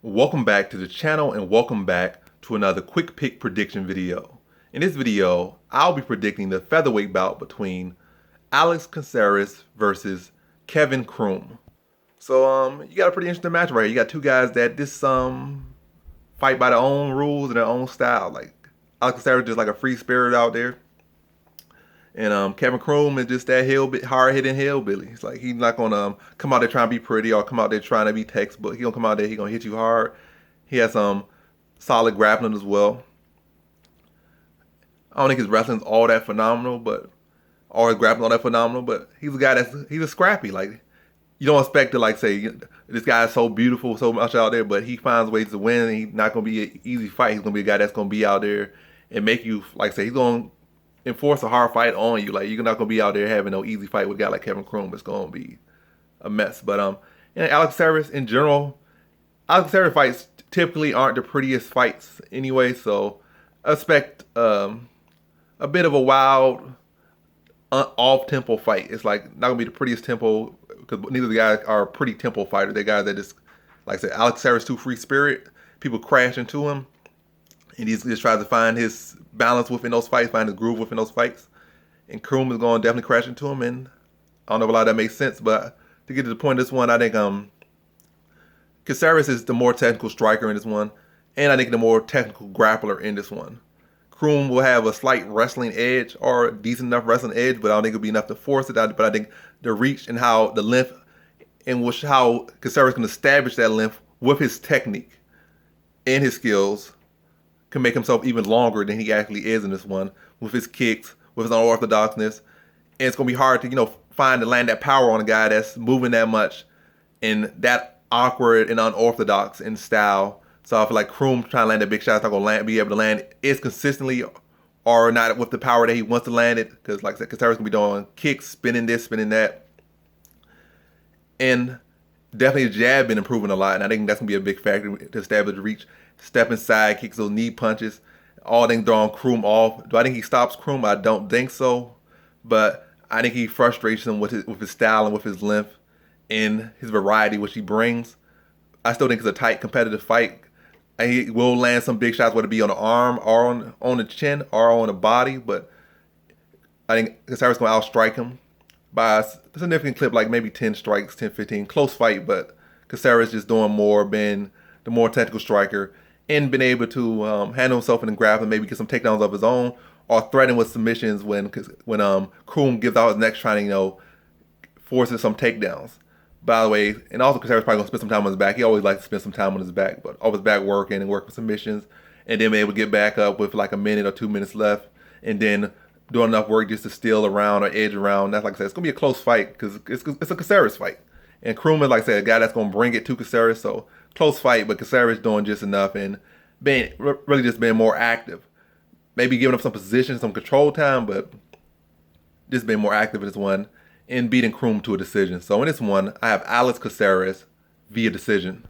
Welcome back to the channel and welcome back to another quick pick prediction video. In this video, I'll be predicting the featherweight bout between Alex Caceres versus Kevin Croom. So you got a pretty interesting match right here. You got two guys that fight by their own rules and their own style. Like Alex Caceres is just like a free spirit out there. And Kevin Croom is just that hard-hitting hillbilly. It's like he's not gonna come out there trying to be pretty or come out there trying to be textbook. He gonna come out there, he gonna hit you hard. He has some solid grappling as well. I don't think his wrestling's all that phenomenal, or his grappling all that phenomenal. But he's a guy he's a scrappy. Like you don't expect to say this guy is so beautiful, so much out there, but he finds ways to win. And he's not gonna be an easy fight. He's gonna be a guy that's gonna be out there and make you he's gonna enforce a hard fight on you. Like you're not gonna be out there having no easy fight with a guy like Kevin Croom. It's gonna be a mess. But Alex Caceres in general, Alex Caceres fights typically aren't the prettiest fights anyway. So I expect a bit of a wild, off-tempo fight. It's like not gonna be the prettiest tempo because neither of the guys are pretty tempo fighters. They're guys that just, like I said, Alex Caceres too free spirit. People crash into him. And he just tries to find his balance within those fights, find his groove within those fights. And Croom is going to definitely crash into him. And I don't know if a lot of that makes sense, but to get to the point of this one, I think Caceres is the more technical striker in this one. And I think the more technical grappler in this one. Croom will have a slight wrestling edge or a decent enough wrestling edge, but I don't think it'll be enough to force it. But I think the reach and how the length and how Caceres can establish that length with his technique and his skills can make himself even longer than he actually is in this one with his kicks, with his unorthodoxness. And it's going to be hard to, find and land that power on a guy that's moving that much and that awkward and unorthodox in style. So I feel like Croom trying to land that big shot is not going to be able to land it consistently or not with the power that he wants to land it. Because like I said, Caceres going to be doing kicks, spinning this, spinning that. And definitely the jab been improving a lot. And I think that's going to be a big factor to establish the reach. Step inside, kicks those knee punches, all things throwing Croom off. Do I think he stops Croom? I don't think so. But I think he frustrates him with his style and with his length and his variety, which he brings. I still think it's a tight, competitive fight. And he will land some big shots, whether it be on the arm or on the chin or on the body. But I think Caceres going to outstrike him by a significant clip, like maybe 10 strikes, 10, 15. Close fight, but Caceres just doing more, being the more technical striker, and been able to handle himself in the grappling, maybe get some takedowns of his own, or threaten with submissions when Croom gives out his neck trying to, forces some takedowns. By the way, and also Caceres probably gonna spend some time on his back. He always likes to spend some time on his back, but off his back working and working submissions, and then be able to get back up with like a minute or 2 minutes left, and then doing enough work just to steal around or edge around. That's like I said, it's gonna be a close fight because it's a Caceres fight, and Croom is like I said, a guy that's gonna bring it to Caceres. So close fight, but Caceres doing just enough and really just being more active. Maybe giving up some position, some control time, but just being more active in this one and beating Croom to a decision. So in this one, I have Alex Caceres via decision.